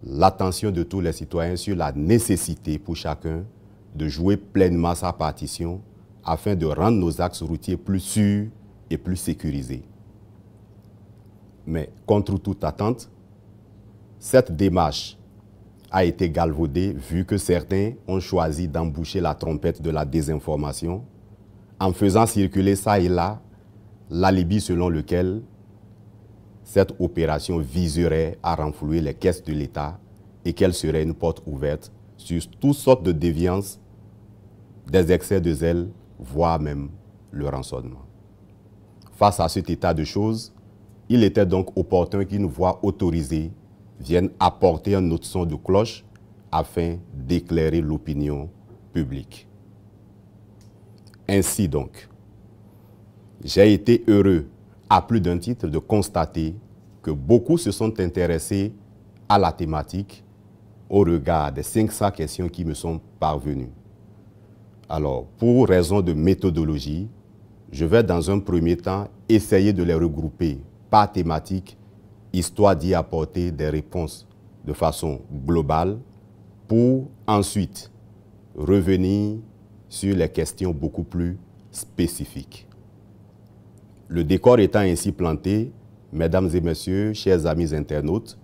l'attention de tous les citoyens sur la nécessité pour chacun de jouer pleinement sa partition afin de rendre nos axes routiers plus sûrs et plus sécurisés. Mais contre toute attente, cette démarche a été galvaudée vu que certains ont choisi d'emboucher la trompette de la désinformation en faisant circuler ça et là l'alibi selon lequel cette opération viserait à renflouer les caisses de l'État et qu'elle serait une porte ouverte sur toutes sortes de déviances, des excès de zèle, voire même le rançonnement. Face à cet état de choses, il était donc opportun qu'une voix autorisée vienne apporter un autre son de cloche afin d'éclairer l'opinion publique. Ainsi donc, j'ai été heureux à plus d'un titre de constater que beaucoup se sont intéressés à la thématique au regard des 500 questions qui me sont parvenues. Alors, pour raison de méthodologie, je vais dans un premier temps essayer de les regrouper par thématique, histoire d'y apporter des réponses de façon globale, pour ensuite revenir sur les questions beaucoup plus spécifiques. Le décor étant ainsi planté, mesdames et messieurs, chers amis internautes,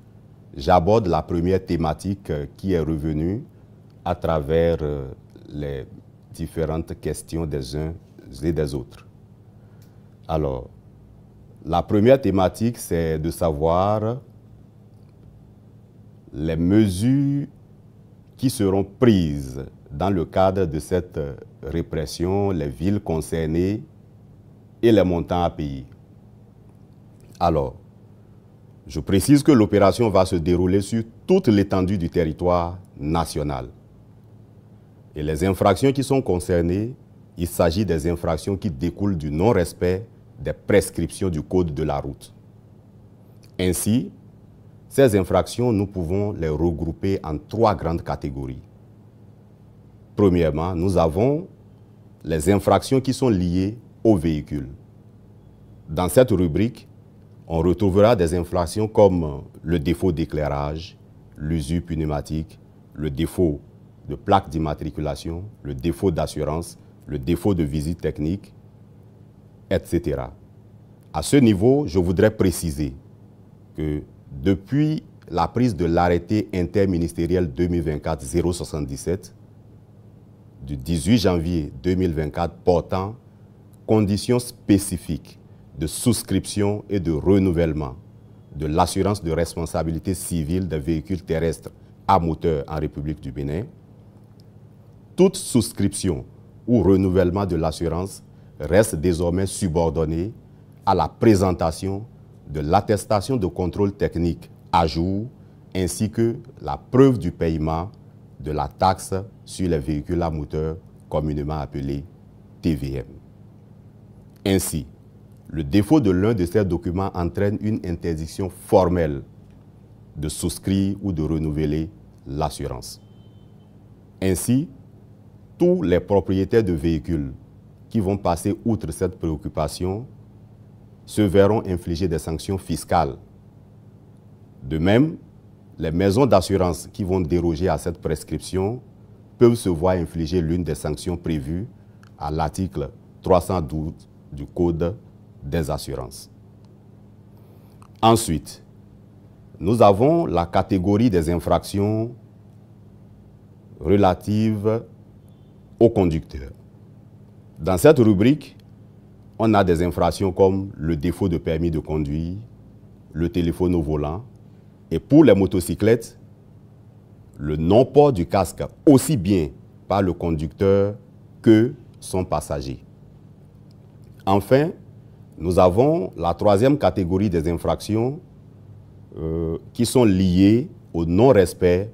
j'aborde la première thématique qui est revenue à travers les différentes questions des uns et des autres. Alors, la première thématique, c'est de savoir les mesures qui seront prises dans le cadre de cette répression, les villes concernées et les montants à payer. Alors, je précise que l'opération va se dérouler sur toute l'étendue du territoire national. Et les infractions qui sont concernées, il s'agit des infractions qui découlent du non-respect des prescriptions du code de la route. Ainsi, ces infractions, nous pouvons les regrouper en 3 grandes catégories. Premièrement, nous avons les infractions qui sont liées au véhicule. Dans cette rubrique, on retrouvera des infractions comme le défaut d'éclairage, l'usure pneumatique, le défaut de plaque d'immatriculation, le défaut d'assurance, le défaut de visite technique, etc. À ce niveau, je voudrais préciser que depuis la prise de l'arrêté interministériel 2024-077 du 18 janvier 2024 portant conditions spécifiques de souscription et de renouvellement de l'assurance de responsabilité civile des véhicules terrestres à moteur en République du Bénin, toute souscription ou renouvellement de l'assurance reste désormais subordonnée à la présentation de l'attestation de contrôle technique à jour ainsi que la preuve du paiement de la taxe sur les véhicules à moteur communément appelée TVM. Ainsi, le défaut de l'un de ces documents entraîne une interdiction formelle de souscrire ou de renouveler l'assurance. Ainsi, tous les propriétaires de véhicules qui vont passer outre cette préoccupation se verront infliger des sanctions fiscales. De même, les maisons d'assurance qui vont déroger à cette prescription peuvent se voir infliger l'une des sanctions prévues à l'article 312 du Code des assurances. Ensuite, nous avons la catégorie des infractions relatives aux conducteurs. Dans cette rubrique, on a des infractions comme le défaut de permis de conduire, le téléphone au volant, et pour les motocyclettes, le non-port du casque aussi bien par le conducteur que son passager. Enfin, nous avons la 3e catégorie des infractions qui sont liées au non-respect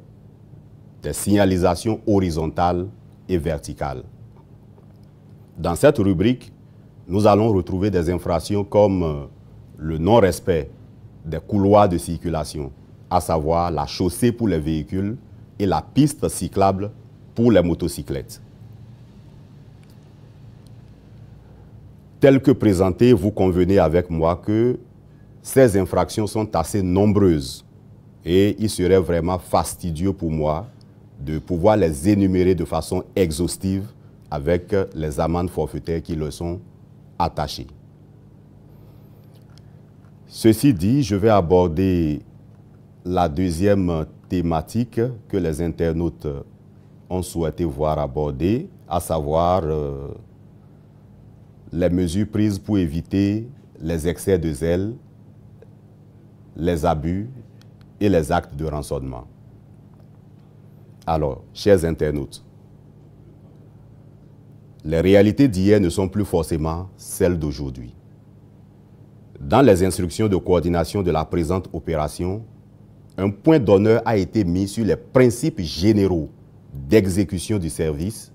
des signalisations horizontales et verticales. Dans cette rubrique, nous allons retrouver des infractions comme le non-respect des couloirs de circulation, à savoir la chaussée pour les véhicules et la piste cyclable pour les motocyclettes. Tel que présenté, vous convenez avec moi que ces infractions sont assez nombreuses et il serait vraiment fastidieux pour moi de pouvoir les énumérer de façon exhaustive avec les amendes forfaitaires qui leur sont attachées. Ceci dit, je vais aborder la deuxième thématique que les internautes ont souhaité voir abordée, à savoir les mesures prises pour éviter les excès de zèle, les abus et les actes de rançonnement. Alors, chers internautes, les réalités d'hier ne sont plus forcément celles d'aujourd'hui. Dans les instructions de coordination de la présente opération, un point d'honneur a été mis sur les principes généraux d'exécution du service,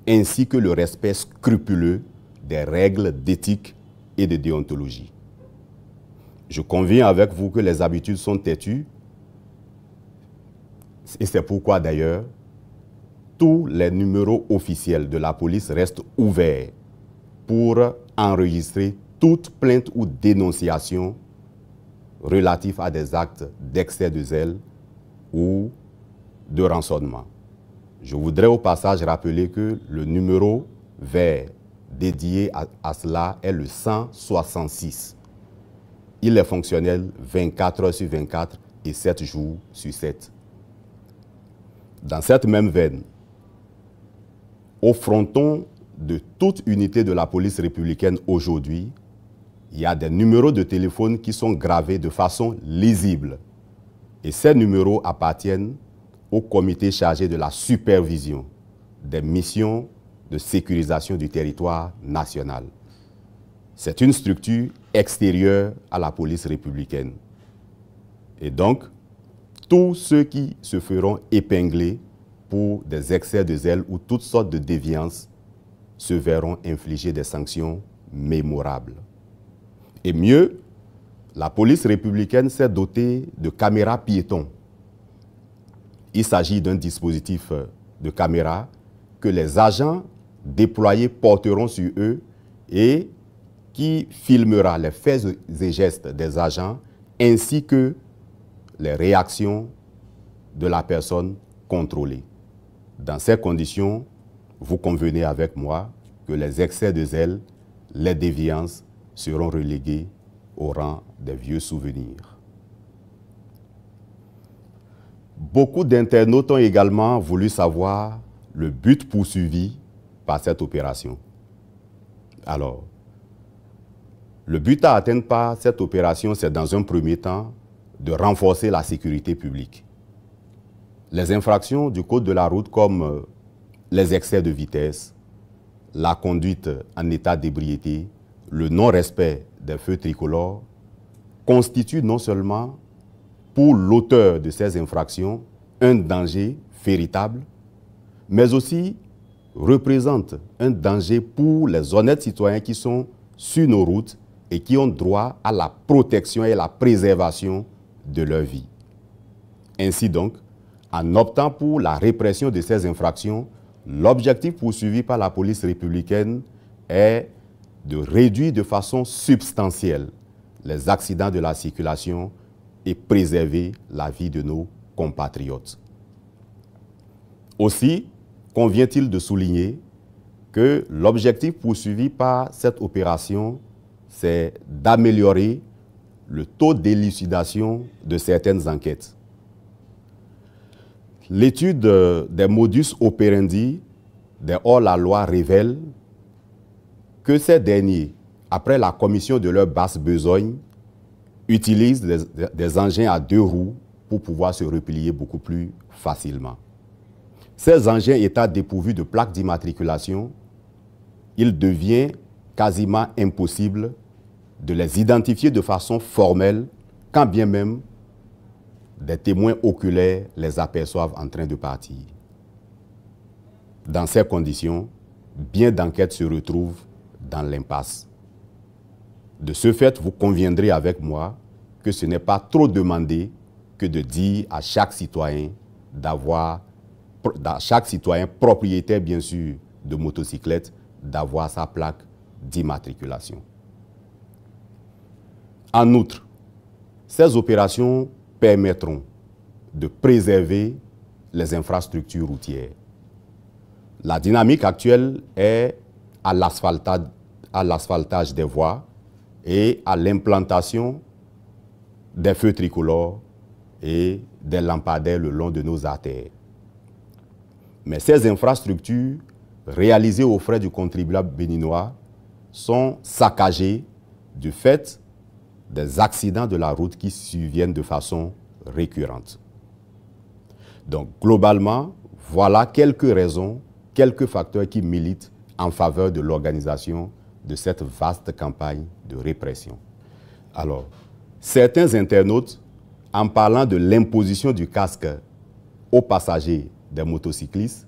ainsi que le respect scrupuleux des règles d'éthique et de déontologie. Je conviens avec vous que les habitudes sont têtues, et c'est pourquoi d'ailleurs, tous les numéros officiels de la police restent ouverts pour enregistrer toute plainte ou dénonciation relative à des actes d'excès de zèle ou de rançonnement. Je voudrais au passage rappeler que le numéro vert dédié à cela est le 166. Il est fonctionnel 24 heures sur 24 et 7 jours sur 7. Dans cette même veine, au fronton de toute unité de la police républicaine aujourd'hui, il y a des numéros de téléphone qui sont gravés de façon lisible. Et ces numéros appartiennent au comité chargé de la supervision des missions de sécurisation du territoire national. C'est une structure extérieure à la police républicaine. Et donc, tous ceux qui se feront épingler pour des excès de zèle ou toutes sortes de déviances se verront infliger des sanctions mémorables. Et mieux, la police républicaine s'est dotée de caméras piétons. Il s'agit d'un dispositif de caméra que les agents déployés porteront sur eux et qui filmera les faits et gestes des agents ainsi que les réactions de la personne contrôlée. Dans ces conditions, vous convenez avec moi que les excès de zèle, les déviances seront relégués au rang des vieux souvenirs. Beaucoup d'internautes ont également voulu savoir le but poursuivi par cette opération. Alors, le but à atteindre par cette opération, c'est dans un premier temps de renforcer la sécurité publique. Les infractions du code de la route comme les excès de vitesse, la conduite en état d'ébriété, le non-respect des feux tricolores constituent non seulement pour l'auteur de ces infractions un danger véritable, mais aussi représentent un danger pour les honnêtes citoyens qui sont sur nos routes et qui ont droit à la protection et à la préservation de leur vie. Ainsi donc, en optant pour la répression de ces infractions, l'objectif poursuivi par la police républicaine est de réduire de façon substantielle les accidents de la circulation et préserver la vie de nos compatriotes. Aussi, convient-il de souligner que l'objectif poursuivi par cette opération, c'est d'améliorer le taux d'élucidation de certaines enquêtes. L'étude des modus operandi des hors-la-loi révèle que ces derniers, après la commission de leur basse besogne, utilisent des engins à 2 roues pour pouvoir se replier beaucoup plus facilement. Ces engins étant dépourvus de plaques d'immatriculation, il devient quasiment impossible de les identifier de façon formelle, quand bien même des témoins oculaires les aperçoivent en train de partir. Dans ces conditions, bien d'enquêtes se retrouvent dans l'impasse. De ce fait, vous conviendrez avec moi que ce n'est pas trop demandé que de dire à chaque citoyen propriétaire bien sûr de motocyclette, d'avoir sa plaque d'immatriculation. En outre, ces opérations permettront de préserver les infrastructures routières. La dynamique actuelle est à l'asphaltage des voies et à l'implantation des feux tricolores et des lampadaires le long de nos artères. Mais ces infrastructures, réalisées aux frais du contribuable béninois, sont saccagées du fait des accidents de la route qui surviennent de façon récurrente. Donc, globalement, voilà quelques raisons, quelques facteurs qui militent en faveur de l'organisation de cette vaste campagne de répression. Alors, certains internautes, en parlant de l'imposition du casque aux passagers des motocyclistes,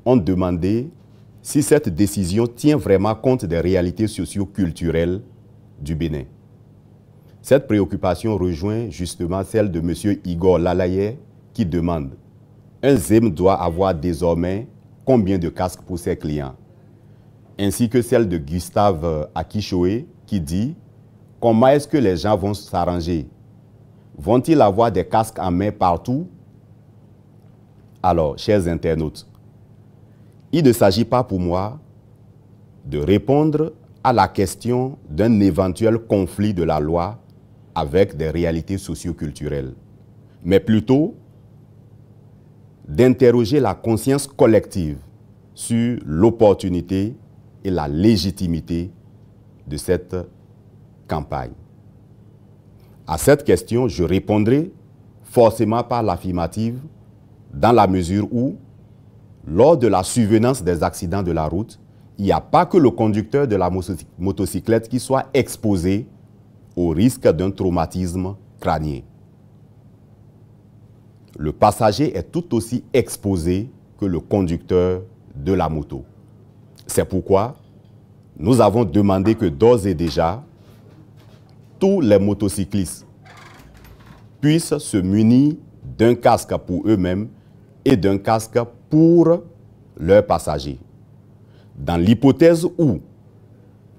ont demandé si cette décision tient vraiment compte des réalités socio-culturelles du Bénin. Cette préoccupation rejoint justement celle de M. Igor Lalaye qui demande « Un ZEM doit avoir désormais combien de casques pour ses clients ?» ainsi que celle de Gustave Akishoé qui dit « Comment est-ce que les gens vont s'arranger? Vont-ils avoir des casques en main partout ?» Alors, chers internautes, il ne s'agit pas pour moi de répondre à la question d'un éventuel conflit de la loi avec des réalités socio-culturelles, mais plutôt d'interroger la conscience collective sur l'opportunité et la légitimité de cette campagne. À cette question, je répondrai forcément par l'affirmative dans la mesure où, lors de la survenance des accidents de la route, il n'y a pas que le conducteur de la motocyclette qui soit exposé au risque d'un traumatisme crânien. Le passager est tout aussi exposé que le conducteur de la moto. C'est pourquoi nous avons demandé que d'ores et déjà, tous les motocyclistes puissent se munir d'un casque pour eux-mêmes et d'un casque pour leurs passagers. Dans l'hypothèse où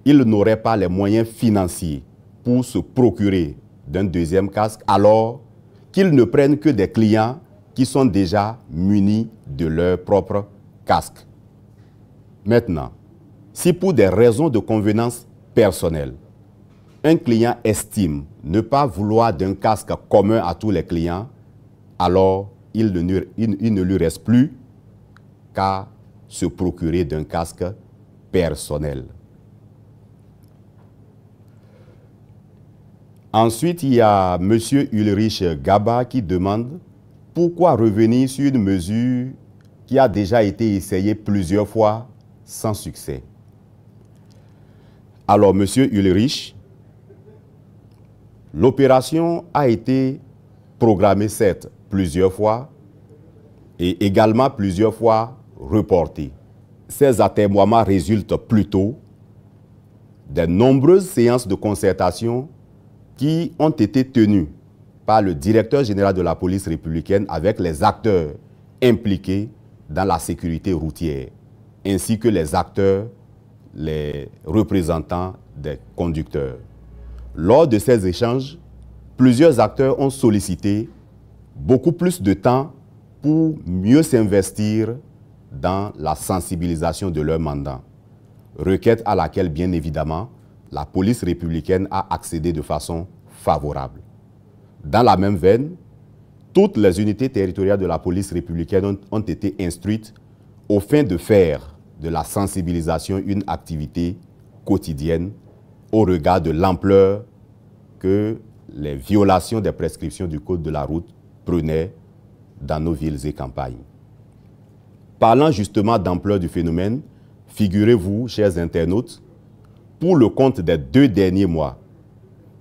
ils n'auraient pas les moyens financiers pour se procurer d'un deuxième casque, alors qu'ils ne prennent que des clients qui sont déjà munis de leur propre casque. Maintenant, si pour des raisons de convenance personnelle, un client estime ne pas vouloir d'un casque commun à tous les clients, alors il ne lui reste plus qu'à se procurer d'un casque personnel. Ensuite, il y a M. Ulrich Gaba qui demande pourquoi revenir sur une mesure qui a déjà été essayée plusieurs fois sans succès. Alors, M. Ulrich, l'opération a été programmée, certes, plusieurs fois et également plusieurs fois reportée. Ces atermoiements résultent plutôt des nombreuses séances de concertation qui ont été tenues par le directeur général de la police républicaine avec les acteurs impliqués dans la sécurité routière, ainsi que les acteurs, les représentants des conducteurs. Lors de ces échanges, plusieurs acteurs ont sollicité beaucoup plus de temps pour mieux s'investir dans la sensibilisation de leur mandat. Requête à laquelle, bien évidemment, la police républicaine a accédé de façon favorable. Dans la même veine, toutes les unités territoriales de la police républicaine ont été instruites au fin de faire de la sensibilisation une activité quotidienne au regard de l'ampleur que les violations des prescriptions du Code de la route prenaient dans nos villes et campagnes. Parlant justement d'ampleur du phénomène, figurez-vous, chers internautes, pour le compte des 2 derniers mois,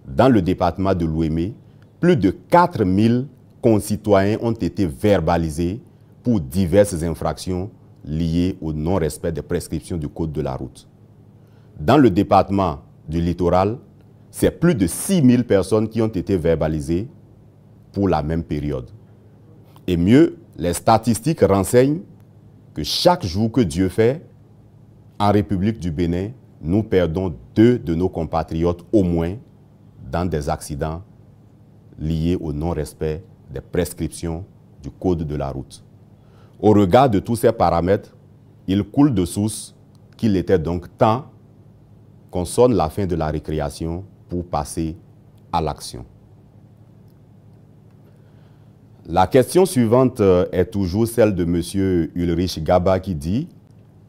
dans le département de l'Ouémé, plus de 4000 concitoyens ont été verbalisés pour diverses infractions liées au non-respect des prescriptions du Code de la route. Dans le département du littoral, c'est plus de 6000 personnes qui ont été verbalisées pour la même période. Et mieux, les statistiques renseignent que chaque jour que Dieu fait, en République du Bénin, nous perdons 2 de nos compatriotes au moins dans des accidents liés au non-respect des prescriptions du Code de la route. Au regard de tous ces paramètres, il coule de source qu'il était donc temps qu'on sonne la fin de la récréation pour passer à l'action. La question suivante est toujours celle de M. Ulrich Gaba qui dit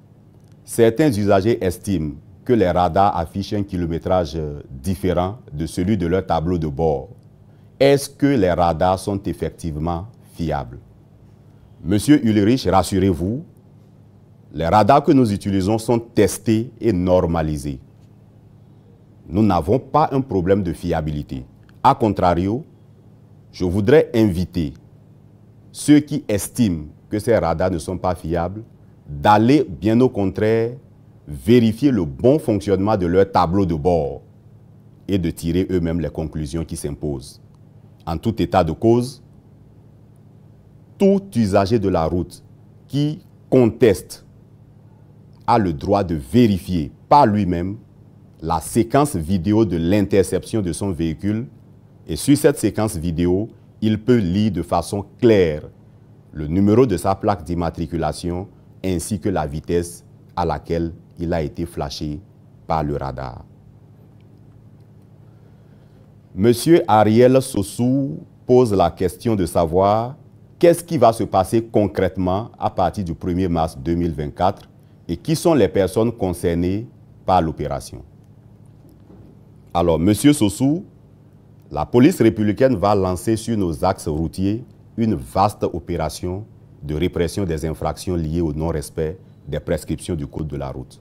« Certains usagers estiment que les radars affichent un kilométrage différent de celui de leur tableau de bord. Est-ce que les radars sont effectivement fiables ?» Monsieur Ulrich, rassurez-vous, les radars que nous utilisons sont testés et normalisés. Nous n'avons pas un problème de fiabilité. A contrario, je voudrais inviter ceux qui estiment que ces radars ne sont pas fiables d'aller, bien au contraire, vérifier le bon fonctionnement de leur tableau de bord et de tirer eux-mêmes les conclusions qui s'imposent. En tout état de cause, tout usager de la route qui conteste a le droit de vérifier par lui-même la séquence vidéo de l'interception de son véhicule et sur cette séquence vidéo, il peut lire de façon claire le numéro de sa plaque d'immatriculation ainsi que la vitesse à laquelle il a été flashé par le radar. Monsieur Ariel Sossou pose la question de savoir qu'est-ce qui va se passer concrètement à partir du 1er mars 2024 et qui sont les personnes concernées par l'opération. Alors, Monsieur Sossou, la police républicaine va lancer sur nos axes routiers une vaste opération de répression des infractions liées au non-respect des prescriptions du Code de la route.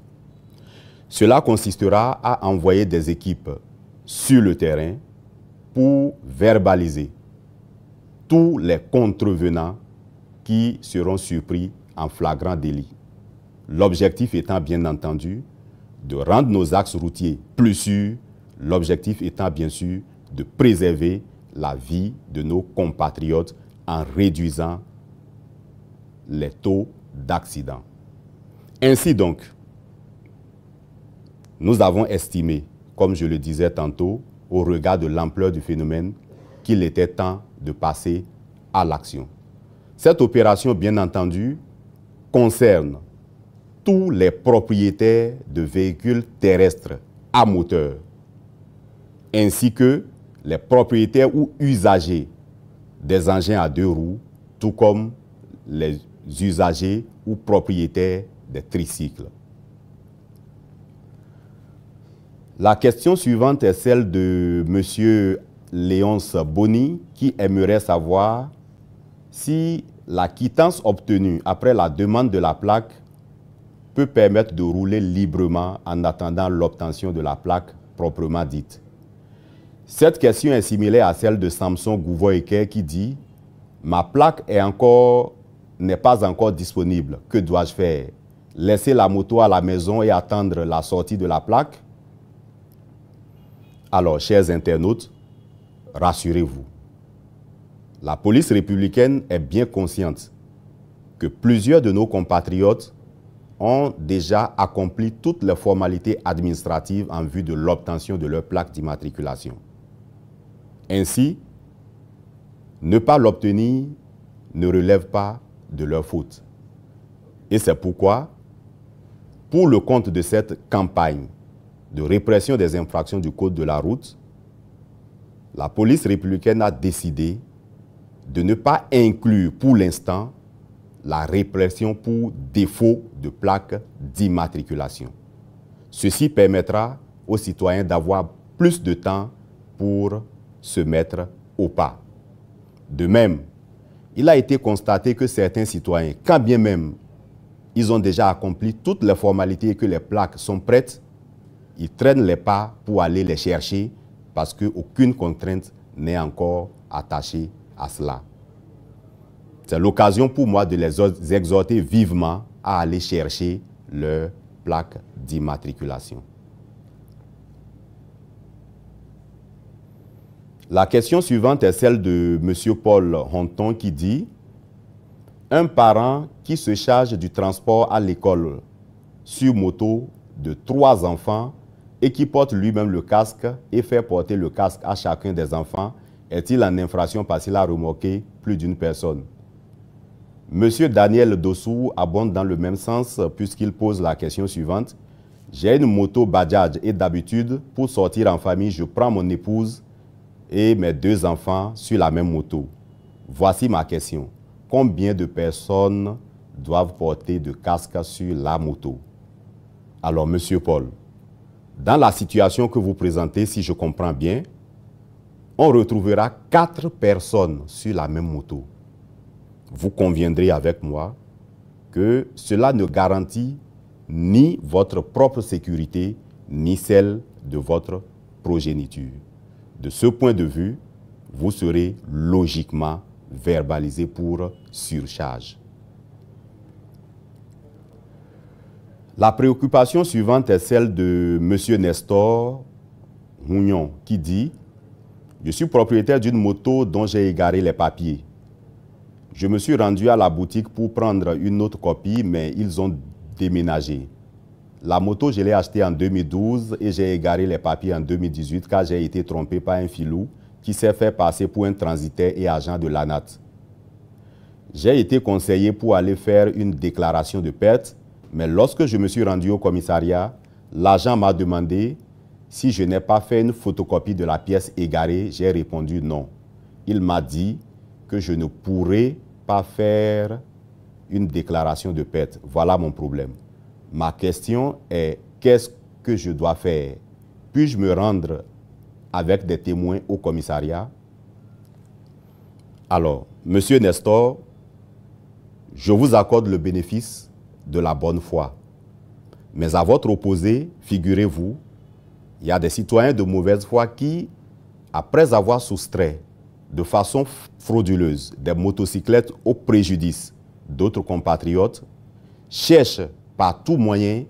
Cela consistera à envoyer des équipes sur le terrain pour verbaliser tous les contrevenants qui seront surpris en flagrant délit. L'objectif étant bien entendu de rendre nos axes routiers plus sûrs, l'objectif étant bien sûr de préserver la vie de nos compatriotes en réduisant les taux d'accidents. Ainsi donc, nous avons estimé, comme je le disais tantôt, au regard de l'ampleur du phénomène, qu'il était temps de passer à l'action. Cette opération, bien entendu, concerne tous les propriétaires de véhicules terrestres à moteur, ainsi que les propriétaires ou usagers des engins à 2 roues, tout comme les usagers ou propriétaires des tricycles. La question suivante est celle de M. Léonce Boni qui aimerait savoir si la quittance obtenue après la demande de la plaque peut permettre de rouler librement en attendant l'obtention de la plaque proprement dite. Cette question est similaire à celle de Samson Gouvoyeke qui dit « Ma plaque n'est pas encore disponible. Que dois-je faire? Laisser la moto à la maison et attendre la sortie de la plaque ?» Alors, chers internautes, rassurez-vous. La police républicaine est bien consciente que plusieurs de nos compatriotes ont déjà accompli toutes les formalités administratives en vue de l'obtention de leur plaque d'immatriculation. Ainsi, ne pas l'obtenir ne relève pas de leur faute. Et c'est pourquoi, pour le compte de cette campagne de répression des infractions du Code de la route, la police républicaine a décidé de ne pas inclure pour l'instant la répression pour défaut de plaque d'immatriculation. Ceci permettra aux citoyens d'avoir plus de temps pour se mettre au pas. De même, il a été constaté que certains citoyens, quand bien même ils ont déjà accompli toutes les formalités et que les plaques sont prêtes, ils traînent les pas pour aller les chercher parce qu'aucune contrainte n'est encore attachée à cela. C'est l'occasion pour moi de les exhorter vivement à aller chercher leur plaque d'immatriculation. La question suivante est celle de M. Paul Honton qui dit « Un parent qui se charge du transport à l'école sur moto de 3 enfants et qui porte lui-même le casque et fait porter le casque à chacun des enfants est-il en infraction parce qu'il a remorqué plus d'une personne? Monsieur Daniel Dossou abonde dans le même sens puisqu'il pose la question suivante. J'ai une moto Bajaj et d'habitude, pour sortir en famille, je prends mon épouse et mes 2 enfants sur la même moto. Voici ma question. Combien de personnes doivent porter de casque sur la moto? Alors, Monsieur Paul, dans la situation que vous présentez, si je comprends bien, on retrouvera 4 personnes sur la même moto. Vous conviendrez avec moi que cela ne garantit ni votre propre sécurité, ni celle de votre progéniture. De ce point de vue, vous serez logiquement verbalisé pour surcharge. La préoccupation suivante est celle de M. Nestor Mougnon qui dit « Je suis propriétaire d'une moto dont j'ai égaré les papiers. Je me suis rendu à la boutique pour prendre une autre copie, mais ils ont déménagé. La moto, je l'ai achetée en 2012 et j'ai égaré les papiers en 2018 car j'ai été trompé par un filou qui s'est fait passer pour un transitaire et agent de l'ANAT. J'ai été conseillé pour aller faire une déclaration de perte, mais lorsque je me suis rendu au commissariat, l'agent m'a demandé si je n'ai pas fait une photocopie de la pièce égarée. J'ai répondu non. Il m'a dit que je ne pourrais pas faire une déclaration de perte. Voilà mon problème. Ma question est, qu'est-ce que je dois faire? Puis-je me rendre avec des témoins au commissariat? Alors, Monsieur Nestor, je vous accorde le bénéfice de la bonne foi. Mais à votre opposé, figurez-vous, il y a des citoyens de mauvaise foi qui, après avoir soustrait de façon frauduleuse des motocyclettes au préjudice d'autres compatriotes, cherchent par tout moyen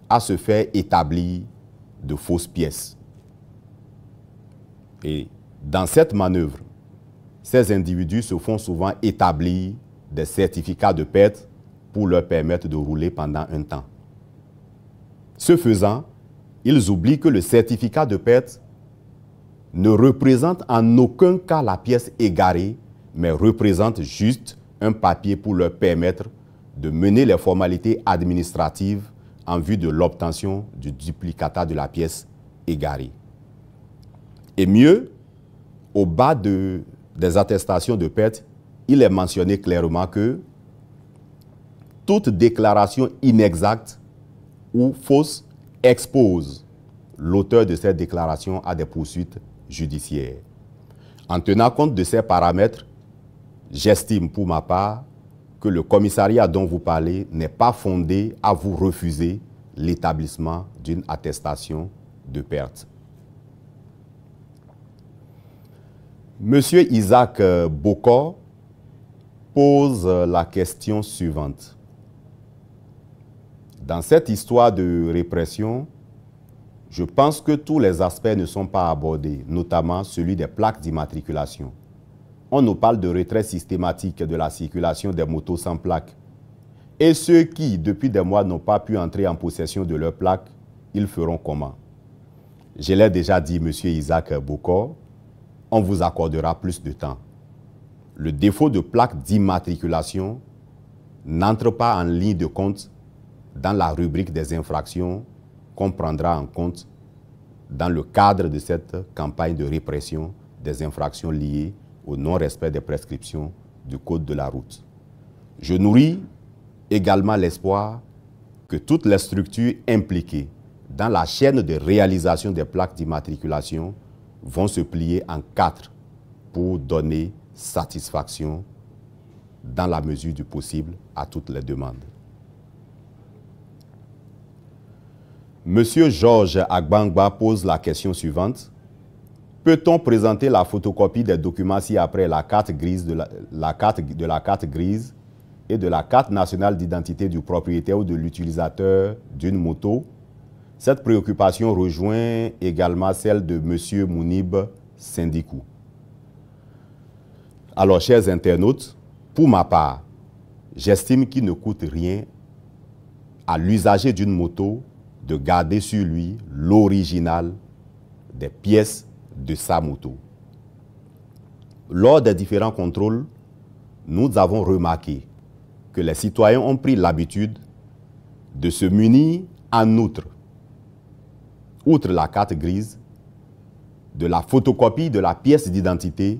à se faire établir de fausses pièces. Et dans cette manœuvre, ces individus se font souvent établir des certificats de perte pour leur permettre de rouler pendant un temps. Ce faisant, ils oublient que le certificat de perte ne représente en aucun cas la pièce égarée, mais représente juste un papier pour leur permettre de mener les formalités administratives en vue de l'obtention du duplicata de la pièce égarée. Et mieux, au bas des attestations de perte, il est mentionné clairement que toute déclaration inexacte ou fausse expose l'auteur de cette déclaration à des poursuites judiciaires. En tenant compte de ces paramètres, j'estime pour ma part que le commissariat dont vous parlez n'est pas fondé à vous refuser l'établissement d'une attestation de perte. Monsieur Isaac Bokor pose la question suivante. Dans cette histoire de répression, je pense que tous les aspects ne sont pas abordés, notamment celui des plaques d'immatriculation. On nous parle de retrait systématique de la circulation des motos sans plaques. Et ceux qui, depuis des mois, n'ont pas pu entrer en possession de leurs plaques, ils feront comment? Je l'ai déjà dit, Monsieur Isaac Bokor, on vous accordera plus de temps. Le défaut de plaque d'immatriculation n'entre pas en ligne de compte dans la rubrique des infractions qu'on prendra en compte dans le cadre de cette campagne de répression des infractions liées au non-respect des prescriptions du Code de la route. Je nourris également l'espoir que toutes les structures impliquées dans la chaîne de réalisation des plaques d'immatriculation vont se plier en 4 pour donner satisfaction dans la mesure du possible à toutes les demandes. Monsieur Georges Agbangba pose la question suivante. Peut-on présenter la photocopie des documents ci-après la carte grise de la carte grise et de la carte nationale d'identité du propriétaire ou de l'utilisateur d'une moto? Cette préoccupation rejoint également celle de Monsieur Mounib Syndikou. Alors, chers internautes, pour ma part, j'estime qu'il ne coûte rien à l'usager d'une moto de garder sur lui l'original des pièces de sa moto. lors des différents contrôles, nous avons remarqué que les citoyens ont pris l'habitude de se munir en outre la carte grise, de la photocopie de la pièce d'identité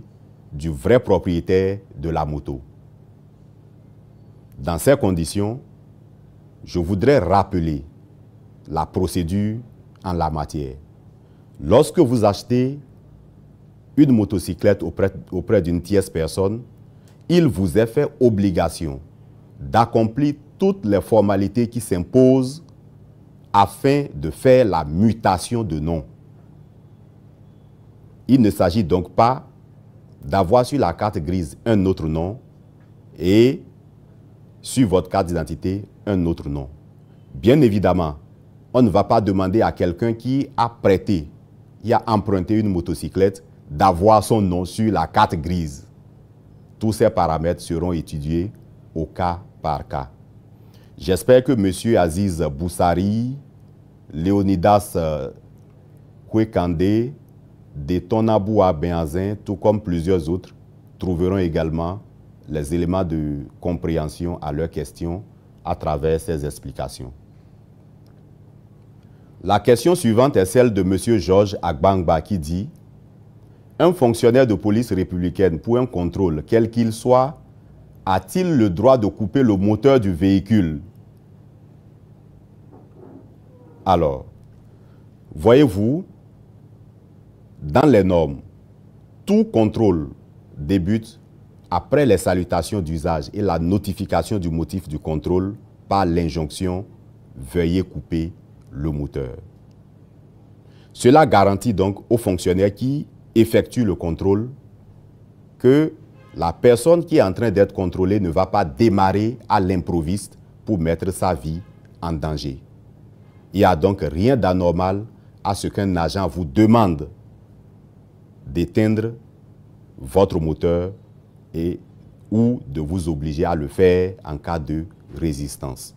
du vrai propriétaire de la moto. Dans ces conditions, je voudrais rappeler la procédure en la matière. Lorsque vous achetez une motocyclette auprès d'une tierce personne, il vous est fait obligation d'accomplir toutes les formalités qui s'imposent afin de faire la mutation de nom. Il ne s'agit donc pas d'avoir sur la carte grise un autre nom et sur votre carte d'identité un autre nom. Bien évidemment, on ne va pas demander à quelqu'un qui a prêté, qui a emprunté une motocyclette, d'avoir son nom sur la carte grise. Tous ces paramètres seront étudiés au cas par cas. J'espère que M. Aziz Boussari, Léonidas Kwekande, Detonaboua Benazin, tout comme plusieurs autres, trouveront également les éléments de compréhension à leurs questions à travers ces explications. La question suivante est celle de M. Georges Agbangba qui dit « Un fonctionnaire de police républicaine pour un contrôle, quel qu'il soit, a-t-il le droit de couper le moteur du véhicule ?» Alors, voyez-vous, dans les normes, tout contrôle débute après les salutations d'usage et la notification du motif du contrôle par l'injonction « Veuillez couper le moteur ». Cela garantit donc aux fonctionnaires qui effectuent le contrôle que la personne qui est en train d'être contrôlée ne va pas démarrer à l'improviste pour mettre sa vie en danger. Il n'y a donc rien d'anormal à ce qu'un agent vous demande d'éteindre votre moteur ou de vous obliger à le faire en cas de résistance.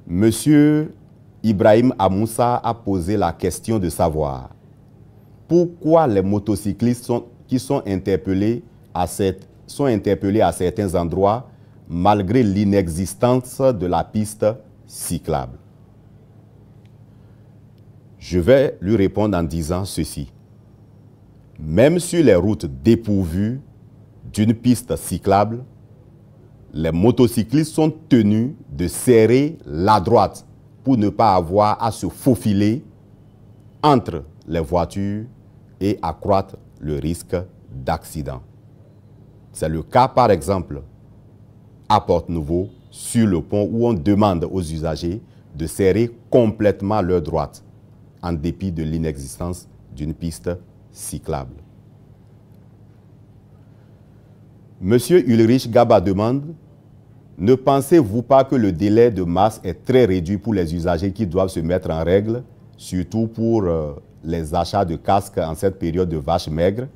Monsieur Ibrahim Amoussa a posé la question de savoir pourquoi les motocyclistes qui sont interpellés à certains endroits malgré l'inexistence de la piste cyclable. Je vais lui répondre en disant ceci. Même sur les routes dépourvues d'une piste cyclable, les motocyclistes sont tenus de serrer la droite pour ne pas avoir à se faufiler entre les voitures et accroître le risque d'accident. C'est le cas, par exemple, à Porte-Nouveau, sur le pont où on demande aux usagers de serrer complètement leur droite, en dépit de l'inexistence d'une piste cyclable. Monsieur Ulrich Gaba demande « Ne pensez-vous pas que le délai de masse est très réduit pour les usagers qui doivent se mettre en règle, surtout pour les achats de casques en cette période de vache maigre ?»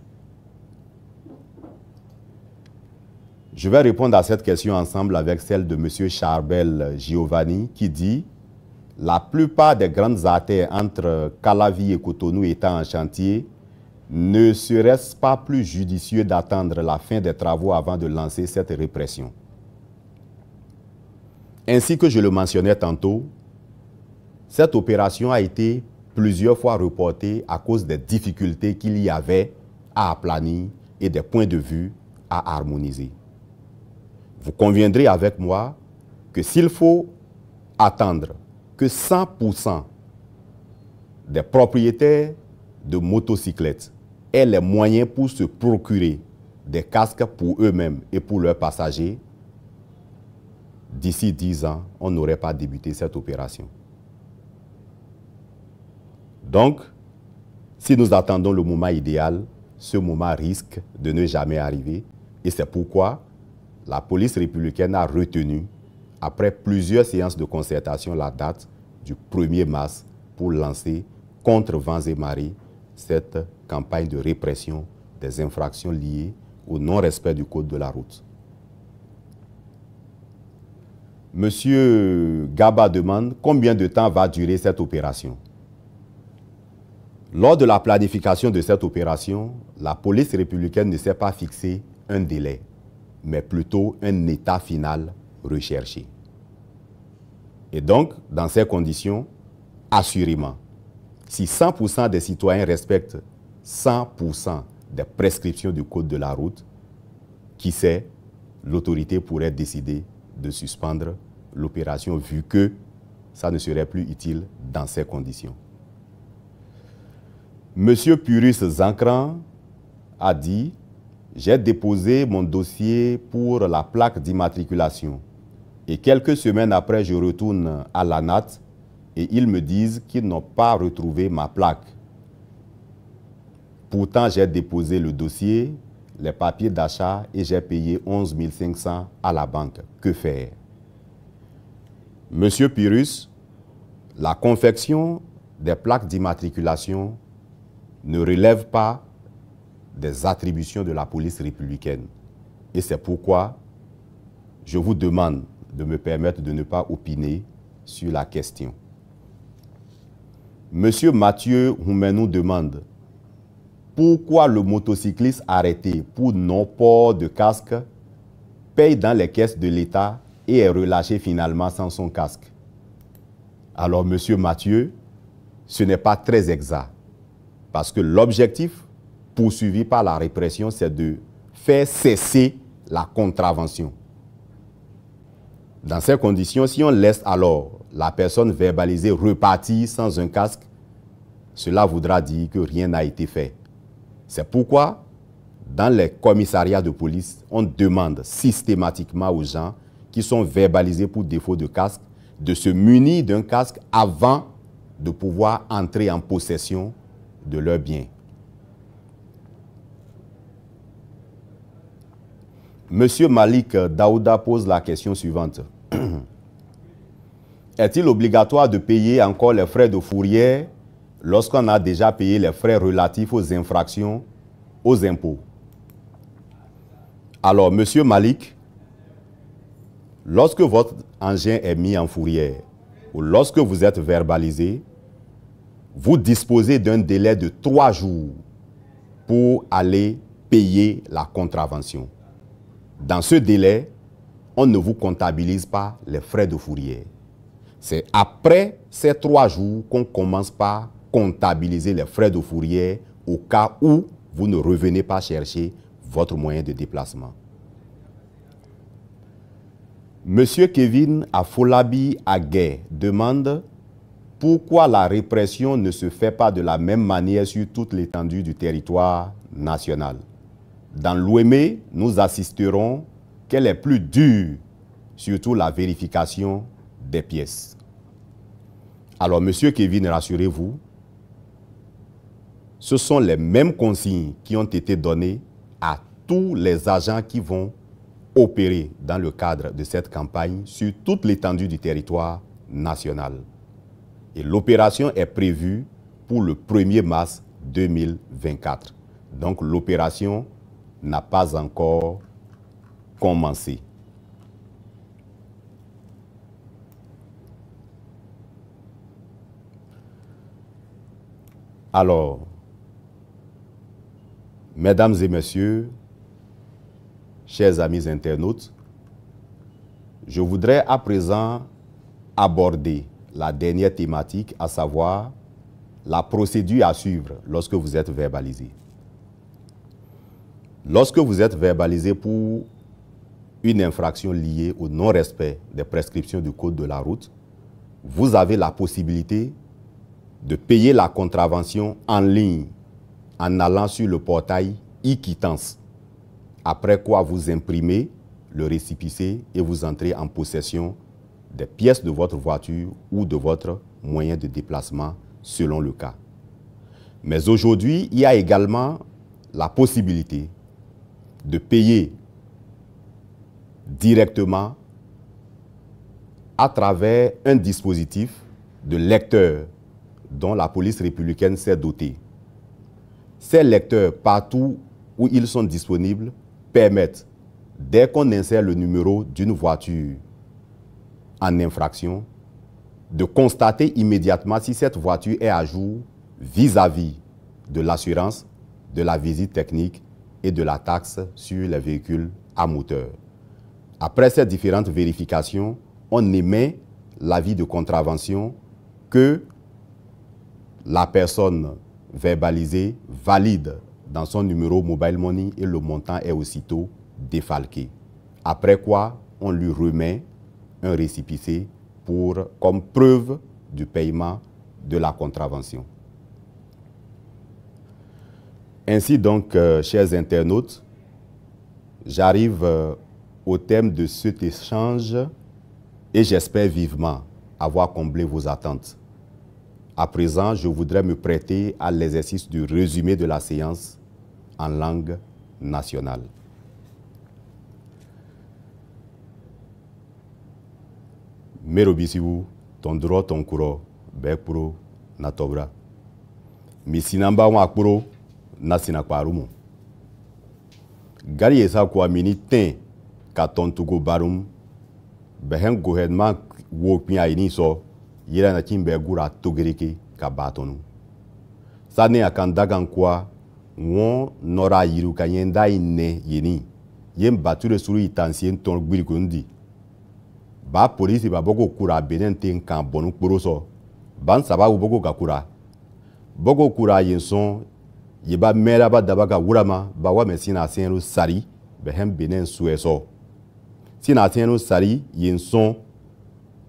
Je vais répondre à cette question ensemble avec celle de M. Charbel Giovanni qui dit « La plupart des grandes artères entre Calavi et Cotonou étant en chantier, ne serait-ce pas plus judicieux d'attendre la fin des travaux avant de lancer cette répression ?» Ainsi que je le mentionnais tantôt, cette opération a été plusieurs fois reportée à cause des difficultés qu'il y avait à aplanir et des points de vue à harmoniser. Vous conviendrez avec moi que s'il faut attendre que 100% des propriétaires de motocyclettes aient les moyens pour se procurer des casques pour eux-mêmes et pour leurs passagers, d'ici 10 ans, on n'aurait pas débuté cette opération. Donc, si nous attendons le moment idéal, ce moment risque de ne jamais arriver. Et c'est pourquoi la police républicaine a retenu, après plusieurs séances de concertation, la date du 1er mars pour lancer, contre vents et marées, cette campagne de répression des infractions liées au non-respect du code de la route. Monsieur Gaba demande combien de temps va durer cette opération. Lors de la planification de cette opération, la police républicaine ne s'est pas fixé un délai, mais plutôt un état final recherché. Et donc, dans ces conditions, assurément, si 100% des citoyens respectent 100% des prescriptions du code de la route, qui sait, l'autorité pourrait décider de suspendre l'opération vu que ça ne serait plus utile dans ces conditions. Monsieur Purus Zancran a dit « J'ai déposé mon dossier pour la plaque d'immatriculation et quelques semaines après, je retourne à l'ANAT et ils me disent qu'ils n'ont pas retrouvé ma plaque. Pourtant, j'ai déposé le dossier, les papiers d'achat et j'ai payé 11 500 à la banque. Que faire ?» Monsieur Purus, la confection des plaques d'immatriculation ne relève pas des attributions de la police républicaine. Et c'est pourquoi je vous demande de me permettre de ne pas opiner sur la question. Monsieur Mathieu Houmenou demande pourquoi le motocycliste arrêté pour non-port de casque paye dans les caisses de l'État et est relâché finalement sans son casque. Alors, monsieur Mathieu, ce n'est pas très exact. Parce que l'objectif poursuivi par la répression, c'est de faire cesser la contravention. Dans ces conditions, si on laisse alors la personne verbalisée repartir sans un casque, cela voudra dire que rien n'a été fait. C'est pourquoi, dans les commissariats de police, on demande systématiquement aux gens qui sont verbalisés pour défaut de casque de se munir d'un casque avant de pouvoir entrer en possession de leurs biens. Monsieur Malik Daouda pose la question suivante. Est-il obligatoire de payer encore les frais de fourrière lorsqu'on a déjà payé les frais relatifs aux infractions aux impôts? Alors, monsieur Malik, lorsque votre engin est mis en fourrière ou lorsque vous êtes verbalisé, vous disposez d'un délai de 3 jours pour aller payer la contravention. Dans ce délai, on ne vous comptabilise pas les frais de fourrière. C'est après ces 3 jours qu'on commence par comptabiliser les frais de fourrière au cas où vous ne revenez pas chercher votre moyen de déplacement. Monsieur Kevin Afolabi Aguet demande pourquoi la répression ne se fait pas de la même manière sur toute l'étendue du territoire national. Dans l'Ouémé, nous assisterons qu'elle est plus dure, surtout la vérification des pièces. Alors, monsieur Kevin, rassurez-vous, ce sont les mêmes consignes qui ont été données à tous les agents qui vont opérer dans le cadre de cette campagne sur toute l'étendue du territoire national. Et l'opération est prévue pour le 1er mars 2024. Donc l'opération n'a pas encore commencé. Alors, mesdames et messieurs, chers amis internautes, je voudrais à présent aborder la dernière thématique, à savoir la procédure à suivre lorsque vous êtes verbalisé. Lorsque vous êtes verbalisé pour une infraction liée au non-respect des prescriptions du code de la route, vous avez la possibilité de payer la contravention en ligne en allant sur le portail e-quittance. Après quoi, vous imprimez le récépissé et vous entrez en possession des pièces de votre voiture ou de votre moyen de déplacement selon le cas. Mais aujourd'hui, il y a également la possibilité de payer directement à travers un dispositif de lecteur dont la police républicaine s'est dotée. Ces lecteurs, partout où ils sont disponibles, permettent, dès qu'on insère le numéro d'une voiture en infraction, de constater immédiatement si cette voiture est à jour vis-à-vis de l'assurance, de la visite technique et de la taxe sur les véhicules à moteur. Après ces différentes vérifications, on émet l'avis de contravention que la personne verbalisée valide dans son numéro mobile money et le montant est aussitôt défalqué. Après quoi, on lui remet un récépissé comme preuve du paiement de la contravention. Ainsi donc, chers internautes, j'arrive au terme de cet échange et j'espère vivement avoir comblé vos attentes. À présent, je voudrais me prêter à l'exercice du résumé de la séance en langue nationale. Merobisibu, tondro tonkuro, bekpuro, natobra. Misinamba wakpuro, nasinakwarumu. Gari esa kwa mini ten, katontugo barum, behen gouvernement wokmi aini so, yera na kimbe gura togereke ka batonu. Sane akandagan kwa, won nora yiru kanyenda ine yeni, yem bature suru itansien ton gbirikundi. Ba polisi ba boko kura benen ten kan bonu kporoso, ban sababu boko kakura. Boko kura yenson, yeba mera ba dabaka wurama, ba wame sina senru sari, behem benen sueso. Sina senru sari yenson,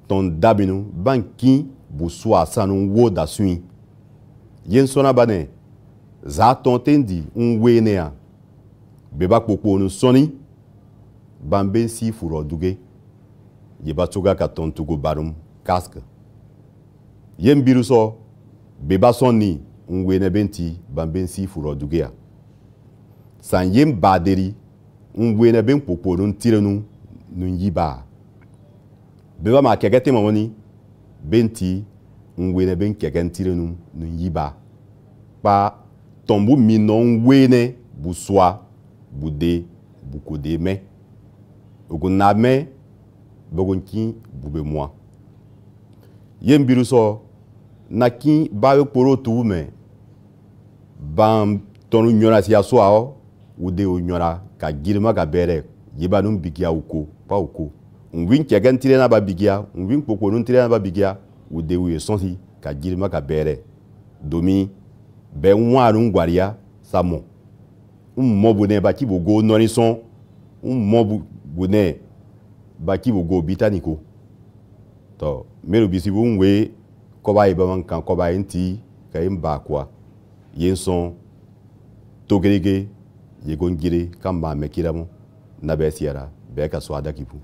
ton dabinu, ban kin bu swa sanu wo da sui. Yensona bane, za ton tendi unwenea. Beba koko nu soni, ban ben si furo duge. Yeba toga ka ton tugo barum casque. Yem biruso, beba soni unwene benti ban ben si furo dugea. San yem baderi, unwene ben koko nun tirenu nun yiba. Beba ma kegete mamoni, benti, unwene ben kegen tirenu nun yiba. Pa tombu minon wene bu swa, bu de, bu kode me. Ogun na me, bogonki bube moi. Yem biruso, naki bawe poro tu me, bam tonu nyora si aswa o, ude o nyora, ka girma ka bere, yeba nun bigia uko, pa uko. Unwin kegen tire na ba bigia, unwin poko nun tire na ba bigia, ude uye sonsi, ka girma ka bere. Domi, ben wanun gwaria, samo. Mobune baki bogo norison, mobune baki bogo bitaniko. To, mero bisibu unwe, koba ibaman kan koba enti, ka imba kwa. Yenson, togerege, yegongire, kamba mekiramo, nabe siara, beka swada kipu.